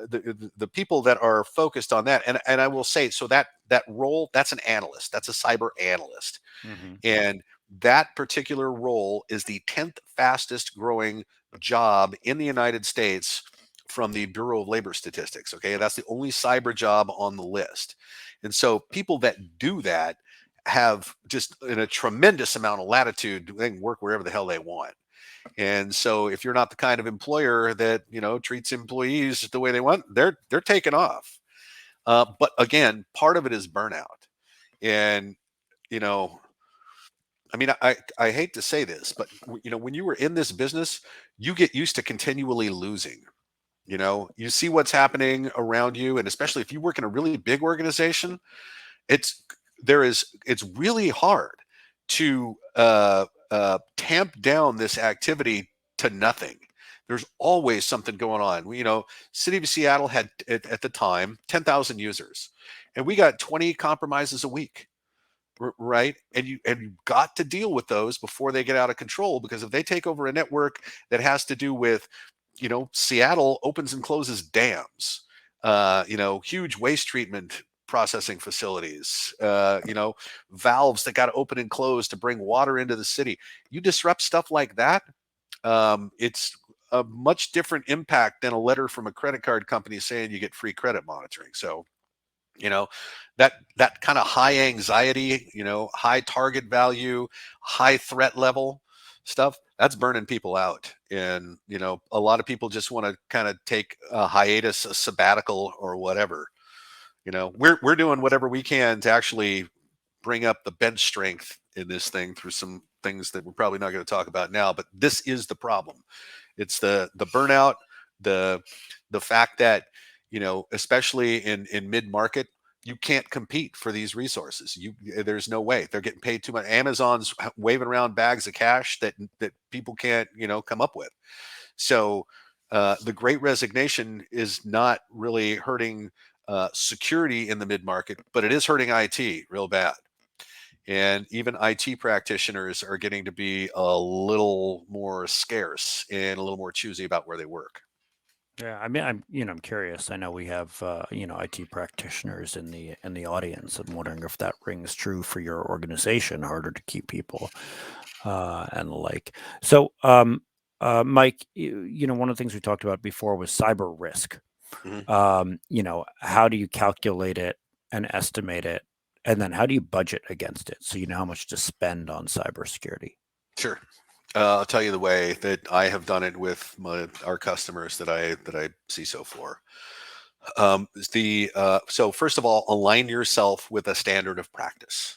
the people that are focused on that, and I will say, so that role, that's an analyst, that's a cyber analyst, Mm-hmm. and that particular role is the 10th fastest growing job in the United States from the Bureau of Labor Statistics. Okay. That's the only cyber job on the list. And so people that do that have just in a tremendous amount of latitude. They can work wherever the hell they want. And so if you're not the kind of employer that, treats employees the way they want, they're taken off. But again, part of it is burnout. And, you know, I mean, I hate to say this, but when you were in this business, you get used to continually losing. You see what's happening around you, and especially if you work in a really big organization, it's it's really hard to tamp down this activity to nothing. There's always something going on. City of Seattle had at the time 10,000 users, and we got 20 compromises a week, right? And you got to deal with those before they get out of control, because if they take over a network that has to do with, Seattle opens and closes dams, huge waste treatment processing facilities, valves that got to open and close to bring water into the city. You disrupt stuff like that, it's a much different impact than a letter from a credit card company saying you get free credit monitoring. So, you know that kind of high anxiety, high target value, high threat level stuff, that's burning people out. And a lot of people just want to kind of take a hiatus, a sabbatical, or whatever. We're doing whatever we can to actually bring up the bench strength in this thing through some things that we're probably not going to talk about now, but this is the problem. It's the burnout, the the fact that, especially in mid market, you can't compete for these resources. There's no way. They're getting paid too much. Amazon's waving around bags of cash that people can't, come up with. So the Great Resignation is not really hurting security in the mid market, but it is hurting IT real bad. And even IT practitioners are getting to be a little more scarce and a little more choosy about where they work. Yeah, I mean, I'm curious. I know we have, IT practitioners in the audience. I'm wondering if that rings true for your organization. Harder to keep people, and the like. So, Mike, one of the things we talked about before was cyber risk. Mhm. How do you calculate it and estimate it, and then how do you budget against it so you know how much to spend on cybersecurity? Sure. I'll tell you the way that I have done it with our customers that I CISO for. So first of all, align yourself with a standard of practice.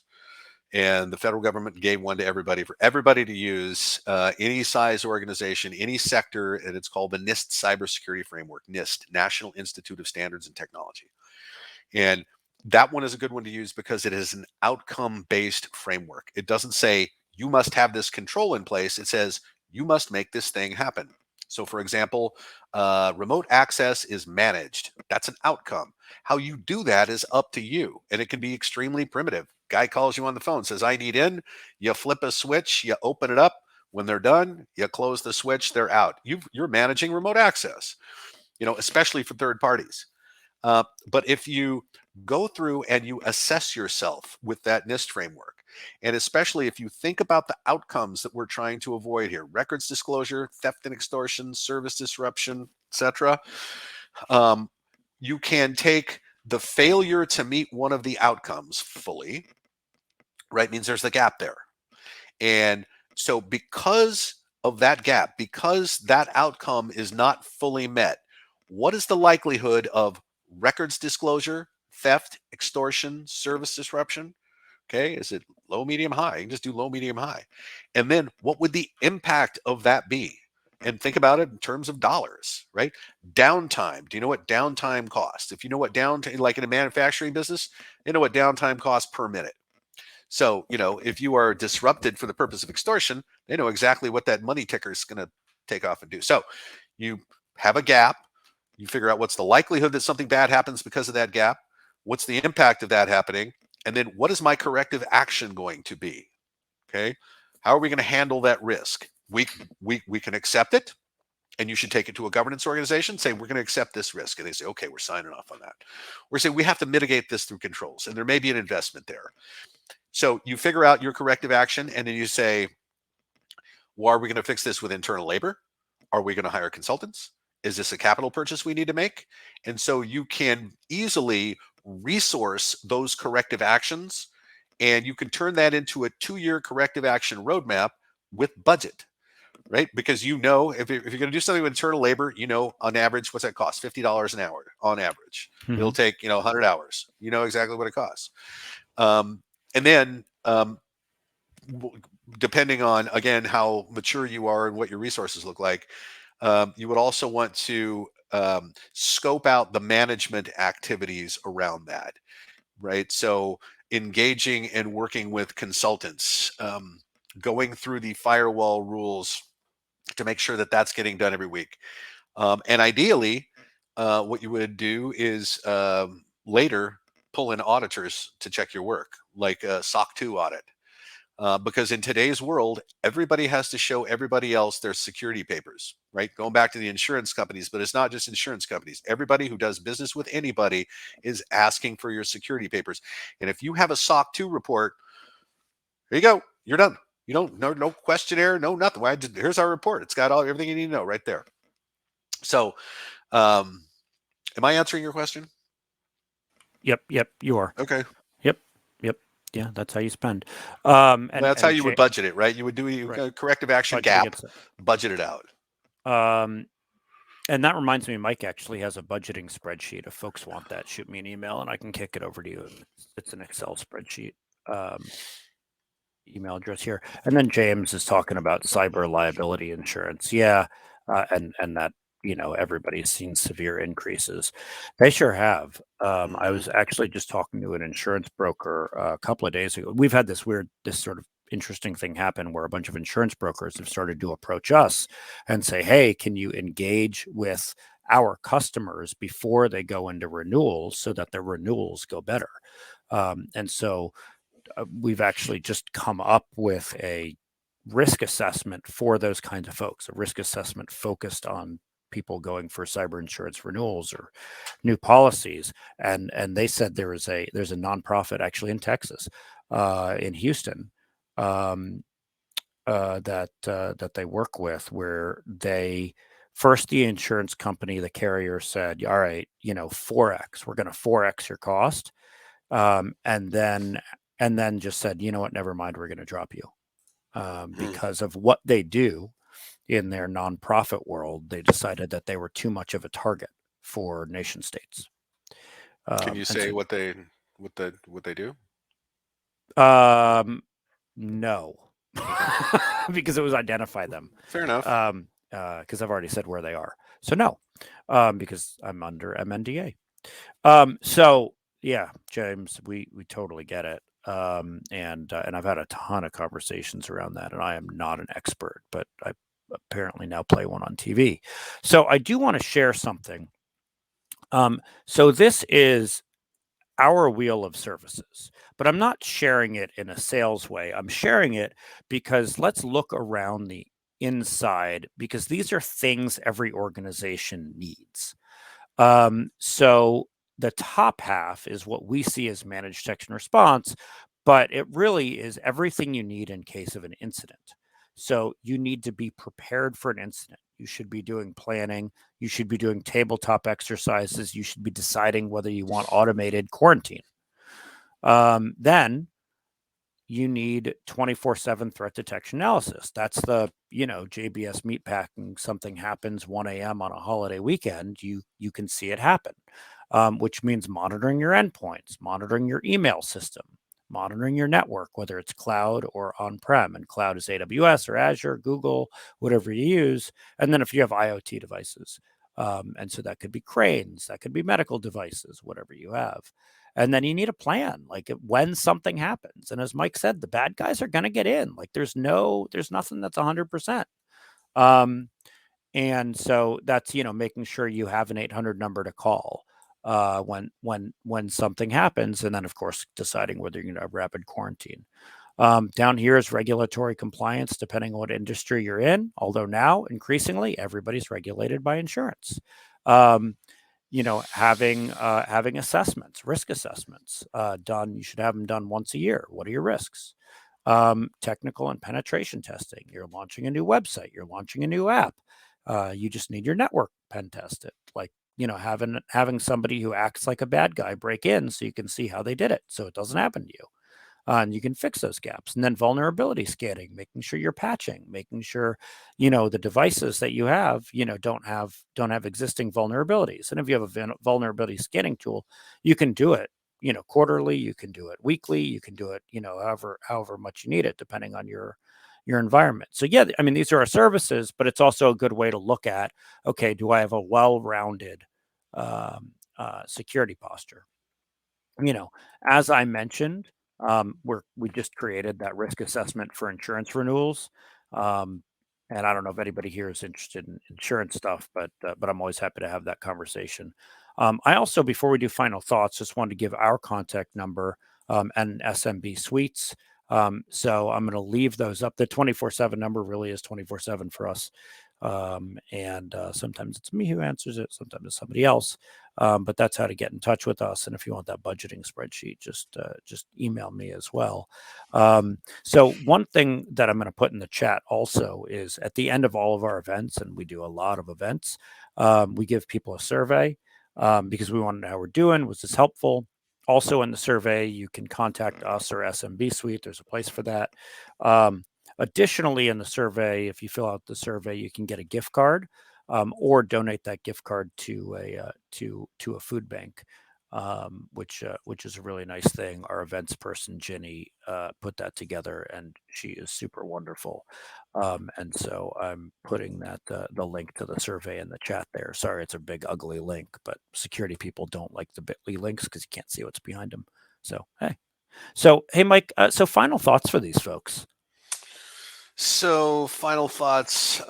And the federal government gave one to everybody, for everybody to use, any size organization, any sector, and it's called the NIST Cybersecurity Framework. NIST, National Institute of Standards and Technology. And that one is a good one to use because it is an outcome based framework. It doesn't say you must have this control in place, it says you must make this thing happen. So, for example, remote access is managed. That's an outcome. How you do that is up to you, and it can be extremely primitive. Guy calls you on the phone, says, I need in. You flip a switch, you open it up. When they're done, you close the switch, they're out. You're managing remote access, especially for third parties. But if you go through and you assess yourself with that NIST framework, and especially if you think about the outcomes that we're trying to avoid here, records disclosure, theft and extortion, service disruption, etc., um, you can take the failure to meet one of the outcomes fully, right? Means there's the gap there. And so, because of that gap, because that outcome is not fully met, what is the likelihood of records disclosure, theft, extortion, service disruption? Okay, is it low, medium, high? You can just do low, medium, high. And then what would the impact of that be? And think about it in terms of dollars, right? Downtime. Do you know what downtime costs? If you know what downtime, like in a manufacturing business, you know what downtime costs per minute. So, if you are disrupted for the purpose of extortion, they know exactly what that money ticker is going to take off and do. So, you have a gap. You figure out what's the likelihood that something bad happens because of that gap. What's the impact of that happening? And then what is my corrective action going to be? Okay. How are we going to handle that risk? We can accept it, and you should take it to a governance organization, say, we're going to accept this risk. And they say, okay, we're signing off on that. Or say, we have to mitigate this through controls, and there may be an investment there. So you figure out your corrective action, and then you say, well, are we going to fix this with internal labor? Are we going to hire consultants? Is this a capital purchase we need to make? And so you can easily resource those corrective actions, and you can turn that into a 2-year corrective action roadmap with budget, right? Because if you're going to do something with internal labor, on average, what's that cost? $50 an hour on average. It'll Mhm. take, 100 hours. You know exactly what it costs. And then depending on, again, how mature you are and what your resources look like, you would also want to scope out the management activities around that. right? So engaging and working with consultants, going through the firewall rules to make sure that that's getting done every week. And ideally, what you would do is later pull in auditors to check your work, like a SOC 2 audit. Because in today's world, everybody has to show everybody else their security papers, right? Going back to the insurance companies, but it's not just insurance companies. Everybody who does business with anybody is asking for your security papers. And if you have a SOC 2 report, there you go, you're done. You don't, no questionnaire, no nothing. Here's our report. It's got all everything you need to know right there. So, am I answering your question? Yep, you are. Okay. Yep, yep. Yeah, that's how you spend. Well, And that's how you would budget it, right? You would right, corrective action budget gap, against it. budget it out. And that reminds me, Mike actually has a budgeting spreadsheet. If folks want that, shoot me an email and I can kick it over to you. It's an Excel spreadsheet. Email address here. And then James is talking about cyber liability insurance. Yeah, and that everybody's seen severe increases. They sure have. I was actually just talking to an insurance broker a couple of days ago. We've had this sort of interesting thing happen where a bunch of insurance brokers have started to approach us and say, "Hey, can you engage with our customers before they go into renewals so that their renewals go better?" And so we've actually just come up with a risk assessment for those kinds of folks, a risk assessment focused on people going for cyber insurance renewals or new policies. And they said there's a nonprofit actually in Texas, in Houston, that they work with, where they first, the insurance company, the carrier said, all right, 4x, we're going to 4x your cost. And then just said, you know what, never mind, we're going to drop you, because of what they do in their nonprofit world. They decided that they were too much of a target for nation states. Can you And say what they do? No, Okay, because it was identify them. fair enough. Because I've already said where they are. So no, because I'm under MNDA. So yeah, James, we totally get it. And I've had a ton of conversations around that, and I am not an expert, but I apparently now play one on TV. So I do want to share something. So this is our wheel of services, but I'm not sharing it in a sales way. I'm sharing it because let's look around the inside, because these are things every organization needs. So the top half is what we see as managed detection response, but it really is everything you need in case of an incident. So you need to be prepared for an incident. You should be doing planning. You should be doing tabletop exercises. You should be deciding whether you want automated quarantine. Then you need 24/7 threat detection analysis. That's the, JBS meatpacking. Something happens 1 a.m. on a holiday weekend, you can see it happen, which means monitoring your endpoints, monitoring your email system, monitoring your network, whether it's cloud or on-prem. And cloud is AWS or Azure, Google, whatever you use. And then if you have IoT devices, and so that could be cranes, that could be medical devices, whatever you have. And then you need a plan, like when something happens. And as Mike said, the bad guys are going to get in. Like there's nothing that's 100%. And so that's, making sure you have an 800 number to call when something happens. And then of course, deciding whether you're going to have rapid quarantine. Down here is regulatory compliance, depending on what industry you're in. Although now increasingly everybody's regulated by insurance. Having assessments, risk assessments done. You should have them done once a year. What are your risks? Technical and penetration testing. You're launching a new website. You're launching a new app. You just need your network pen tested. Like, having somebody who acts like a bad guy break in so you can see how they did it, so it doesn't happen to you. And you can fix those gaps. And then vulnerability scanning, making sure you're patching, making sure the devices that you have don't have existing vulnerabilities. And if you have a vulnerability scanning tool, you can do it quarterly, you can do it weekly, you can do it however much you need it, depending on your environment. So yeah, I mean, these are our services, but it's also a good way to look at, okay, do I have a well-rounded security posture? as I mentioned, we just created that risk assessment for insurance renewals. Um, and I don't know if anybody here is interested in insurance stuff, but I'm always happy to have that conversation. I also, before we do final thoughts, just wanted to give our contact number and SMB suites. So I'm going to leave those up. The 24/7 number really is 24/7 for us. And sometimes it's me who answers it, sometimes it's somebody else. But that's how to get in touch with us. And if you want that budgeting spreadsheet, just email me as well. So one thing that I'm going to put in the chat also is at the end of all of our events, and we do a lot of events, we give people a survey because we want to know how we're doing. Was this helpful? Also in the survey, you can contact us or SMB Suite. There's a place for that. Additionally, in the survey, if you fill out the survey, you can get a gift card or donate that gift card to a food bank, which is a really nice thing. Our events person Ginny put that together, and she is super wonderful. And so I'm putting that the link to the survey in the chat there. Sorry, it's a big ugly link, but security people don't like the Bitly links because you can't see what's behind them. So hey, Mike. So final thoughts for these folks. So final thoughts.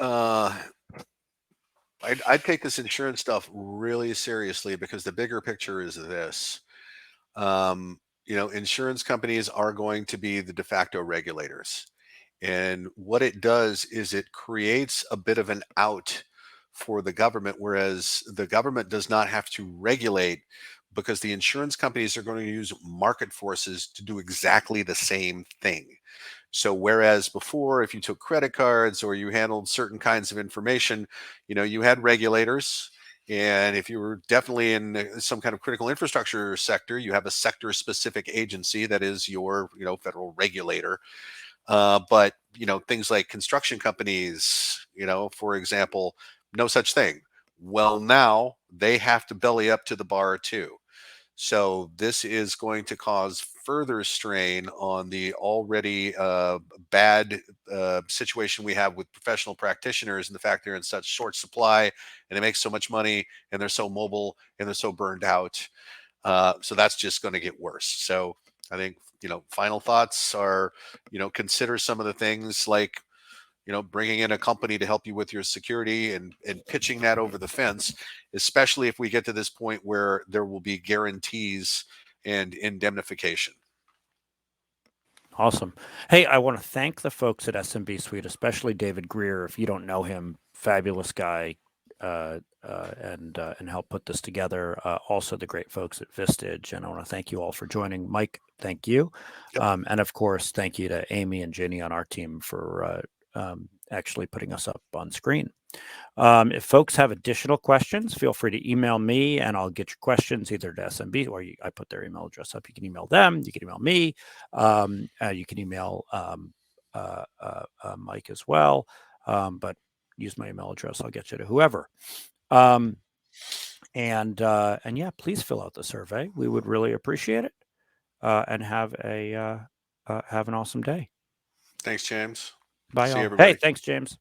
I'd take this insurance stuff really seriously because the bigger picture is this. Insurance companies are going to be the de facto regulators. And what it does is it creates a bit of an out for the government, whereas the government does not have to regulate because the insurance companies are going to use market forces to do exactly the same thing. So whereas before, if you took credit cards or you handled certain kinds of information, you had regulators. And if you were definitely in some kind of critical infrastructure sector, you have a sector specific agency that is your, federal regulator. But things like construction companies, for example, no such thing. Well, now they have to belly up to the bar too. So this is going to cause further strain on the already bad situation we have with professional practitioners, and the fact they're in such short supply and they make so much money and they're so mobile and they're so burned out. So that's just going to get worse. So I think, final thoughts are, consider some of the things like, bringing in a company to help you with your security and pitching that over the fence, especially if we get to this point where there will be guarantees and indemnification. Awesome. Hey, I want to thank the folks at SMB Suite, especially David Greer. If you don't know him, fabulous guy, and help put this together. Also, the great folks at Vistage, and I want to thank you all for joining. Mike, thank you, Yep. and of course, thank you to Amy and Ginny on our team for actually putting us up on screen. If folks have additional questions, feel free to email me and I'll get your questions either to SMB or I put their email address up. You can email them, you can email me, you can email Mike as well. But use my email address, I'll get you to whoever. And yeah, please fill out the survey. We would really appreciate it. And have an awesome day. Thanks, James. Bye, See all. everybody. Hey, thanks, James.